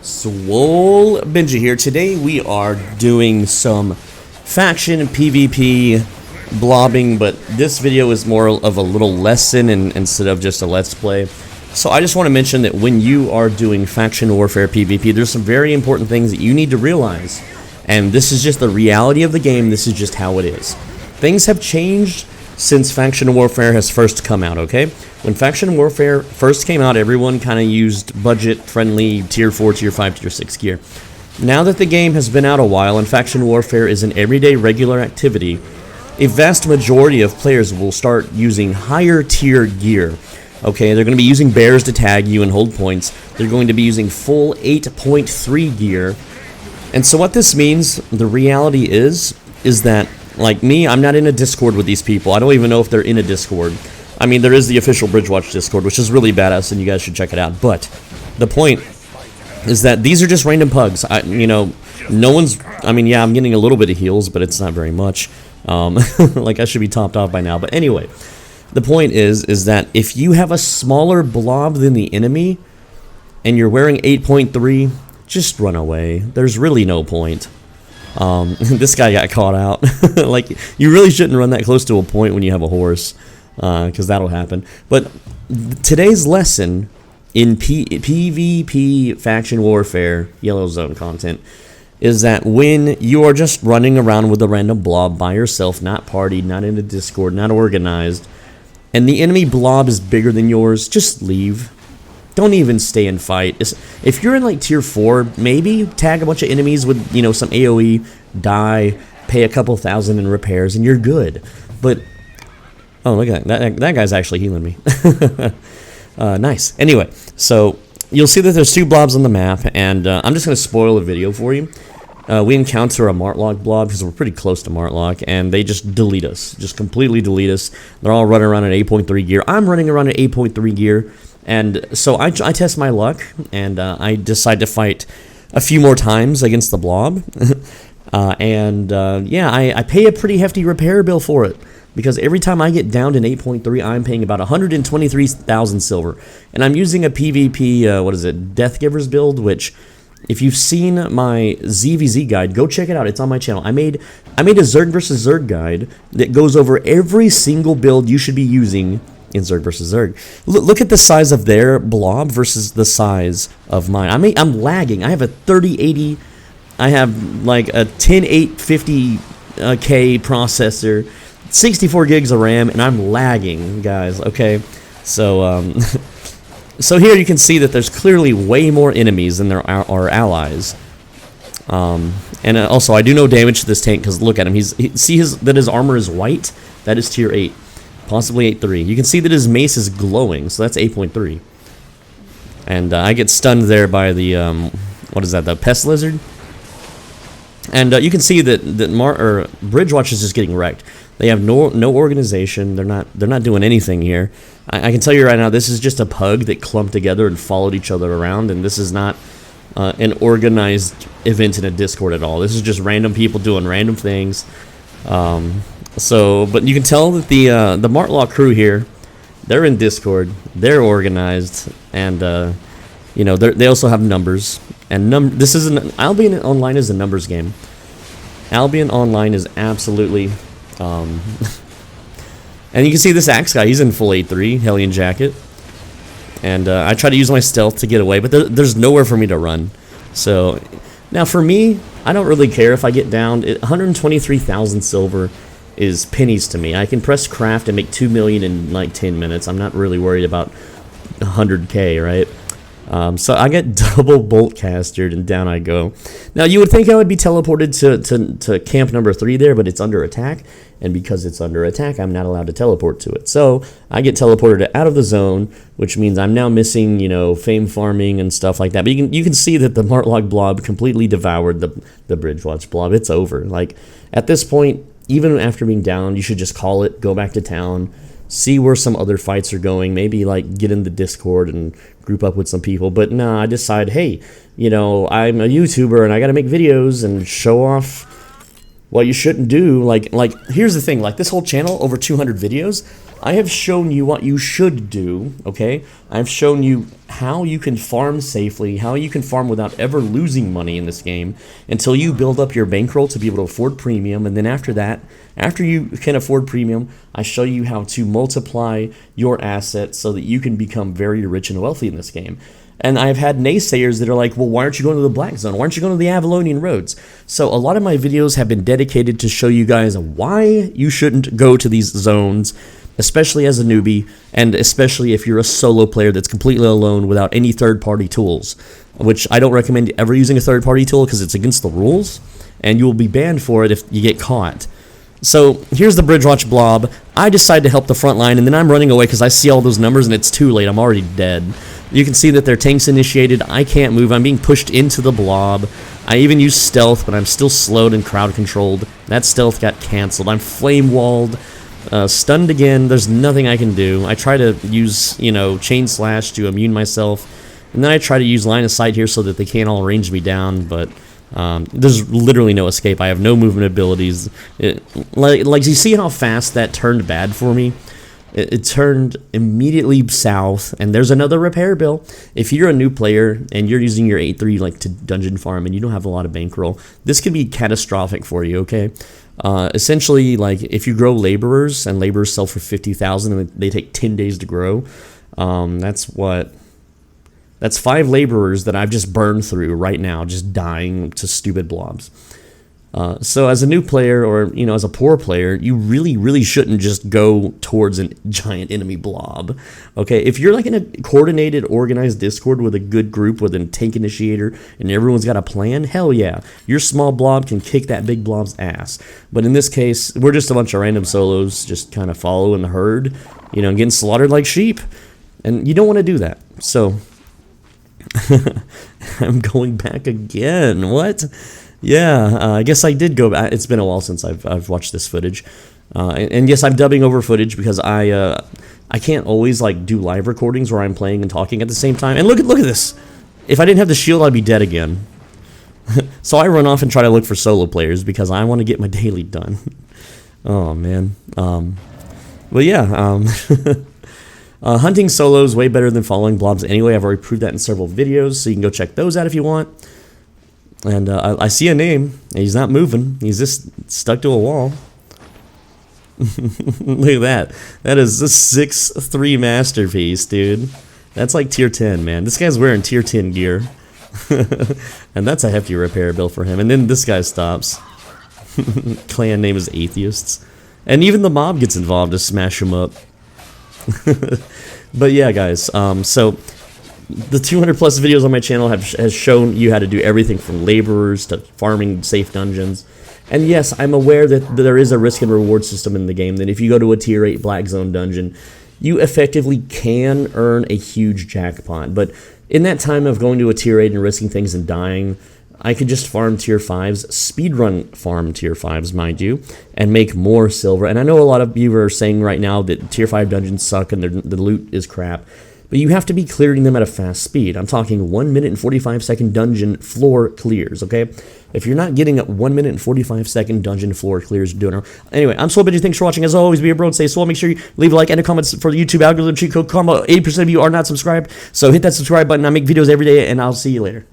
Swole Benji here. Today we are doing some faction PvP blobbing, but this video is more of a little lesson instead of just a let's play. So I just want to mention that when you are doing faction warfare PvP, there's some very important things that you need to realize. And this is just the reality of the game. This is just how it is. Things have changed since faction warfare has first come out, okay? When faction warfare first came out, everyone kind of used budget-friendly tier 4, tier 5, tier 6 gear. Now that the game has been out a while and faction warfare is an everyday regular activity, a vast majority of players will start using higher tier gear. Okay, they're going to be using bears to tag you and hold points. They're going to be using full 8.3 gear. And so what this means, the reality is that, like me, I'm not in a Discord with these people. I don't even know if they're in a Discord. I mean, there is the official Bridgewatch Discord, which is really badass, and you guys should check it out. But the point is that these are just random pugs. No one's... I mean, yeah, I'm getting a little bit of heals, but it's not very much. Like, I should be topped off by now. But anyway, the point is that if you have a smaller blob than the enemy, and you're wearing 8.3, just run away. There's really no point. This guy got caught out. Like, you really shouldn't run that close to a point when you have a horse, because that'll happen. But today's lesson in PvP faction warfare yellow zone content is that when you are just running around with a random blob by yourself, not partied, not in a Discord, not organized, and the enemy blob is bigger than yours, just leave. Don't even stay and fight. If you're in like tier 4, maybe tag a bunch of enemies with, you know, some AoE, die, pay a couple thousand in repairs, and you're good. But, oh, look at that. That guy's actually healing me. Nice. Anyway, so you'll see that there's 2 blobs on the map, and I'm just going to spoil the video for you. We encounter a Martlock blob because we're pretty close to Martlock, and they just delete us. Just completely delete us. They're all running around at 8.3 gear. I'm running around at 8.3 gear. And so I test my luck, and I decide to fight a few more times against the blob. Yeah, I pay a pretty hefty repair bill for it, because every time I get down to 8.3, I'm paying about 123,000 silver. And I'm using a PvP, Death Givers build, which, if you've seen my ZVZ guide, go check it out. It's on my channel. I made a Zerg versus Zerg guide that goes over every single build you should be using in Zerg versus Zerg. Look at the size of their blob versus the size of mine. I'm lagging. I have a 3080. I have like a 10850K processor, 64 gigs of RAM, and I'm lagging, guys. Okay, so so here you can see that there's clearly way more enemies than there are allies. And also I do no damage to this tank because look at him. See that his armor is white. That is tier 8. Possibly 8.3. You can see that his mace is glowing, so that's 8.3. And I get stunned there by the, what is that, the pest lizard? And you can see that Bridgewatch is just getting wrecked. They have no organization. They're not doing anything here. I can tell you right now, this is just a pug that clumped together and followed each other around, and this is not an organized event in a Discord at all. This is just random people doing random things. But you can tell that the Martlock crew here, they're in Discord, they're organized, and you know, they also have numbers. And this is Albion Online is a numbers game. Albion Online is absolutely, and you can see this axe guy. He's in full 8.3 Hellion jacket, and I try to use my stealth to get away, but there's nowhere for me to run. So now for me, I don't really care if I get down. 123,000 silver is pennies to me. I can press craft and make 2 million in like 10 minutes. I'm not really worried about 100k, right? So I get double bolt castered and down I go. Now you would think I would be teleported to camp number 3 there, but it's under attack, and because it's under attack, I'm not allowed to teleport to it. So I get teleported out of the zone, which means I'm now missing, you know, fame farming and stuff like that. But you can see that the Martlock blob completely devoured the Bridgewatch blob. It's over. Like, at this point, even after being down, you should just call it, go back to town, see where some other fights are going, maybe like get in the Discord and group up with some people. But no, I decide, hey, you know, I'm a YouTuber and I gotta make videos and show off what you shouldn't do. Like here's the thing, like this whole channel, over 200 videos, I have shown you what you should do, okay? I've shown you how you can farm safely, how you can farm without ever losing money in this game until you build up your bankroll to be able to afford premium, and then after that, after you can afford premium, I show you how to multiply your assets so that you can become very rich and wealthy in this game. And I've had naysayers that are like, well, why aren't you going to the Black Zone? Why aren't you going to the Avalonian roads? So a lot of my videos have been dedicated to show you guys why you shouldn't go to these zones, especially as a newbie, and especially if you're a solo player that's completely alone without any third-party tools, which I don't recommend ever using a third-party tool because it's against the rules, and you will be banned for it if you get caught. So here's the Bridgewatch Blob. I decide to help the front line, and then I'm running away because I see all those numbers, and it's too late. I'm already dead. You can see that their tank's initiated. I can't move. I'm being pushed into the Blob. I even use stealth, but I'm still slowed and crowd-controlled. That stealth got canceled. I'm flame-walled. Stunned again. There's nothing I can do. I try to use, chain slash to immune myself, and then I try to use line of sight here so that they can't all range me down, but there's literally no escape. I have no movement abilities. Like you see how fast that turned bad for me? It turned immediately south, and there's another repair bill. If you're a new player and you're using your 8-3 to dungeon farm and you don't have a lot of bankroll, this could be catastrophic for you, okay? Essentially, if you grow laborers and laborers sell for 50,000 and they take 10 days to grow, that's 5 laborers that I've just burned through right now, just dying to stupid blobs. So as a new player, or as a poor player, you really shouldn't just go towards a giant enemy blob. Okay, if you're in a coordinated, organized Discord with a good group with a tank initiator and everyone's got a plan, hell yeah, your small blob can kick that big blob's ass. But in this case, we're just a bunch of random solos just kind of following the herd, getting slaughtered like sheep, and you don't want to do that. So I'm going back again. What? Yeah, I guess I did go back. It's been a while since I've watched this footage. And yes, I'm dubbing over footage because I can't always do live recordings where I'm playing and talking at the same time. And look at this. If I didn't have the shield, I'd be dead again. So I run off and try to look for solo players because I want to get my daily done. Oh man. But yeah, hunting solo is way better than following blobs anyway. I've already proved that in several videos, so you can go check those out if you want. And I see a name, and he's not moving. He's just stuck to a wall. Look at that. That is a 6-3 masterpiece, dude. That's like tier 10, man. This guy's wearing tier 10 gear. And that's a hefty repair bill for him. And then this guy stops. Clan name is Atheists. And even the mob gets involved to smash him up. But yeah, guys, so the 200 plus videos on my channel has shown you how to do everything from laborers to farming safe dungeons. And yes, I'm aware that there is a risk and reward system in the game, that if you go to a tier 8 Black Zone dungeon, you effectively can earn a huge jackpot. But in that time of going to a tier 8 and risking things and dying, I could just farm tier 5s, speedrun farm tier 5s, mind you, and make more silver. And I know a lot of you are saying right now that tier 5 dungeons suck and the loot is crap. But you have to be clearing them at a fast speed. I'm talking 1 minute and 45 second dungeon floor clears, okay? If you're not getting a 1 minute and 45 second dungeon floor clears, doing it. Anyway, I'm Swole. Thanks for watching. As always, be a bro and stay swole. Make sure you leave a like and a comment for the YouTube algorithm cheat code combo. 80% of you are not subscribed, so hit that subscribe button. I make videos every day, and I'll see you later.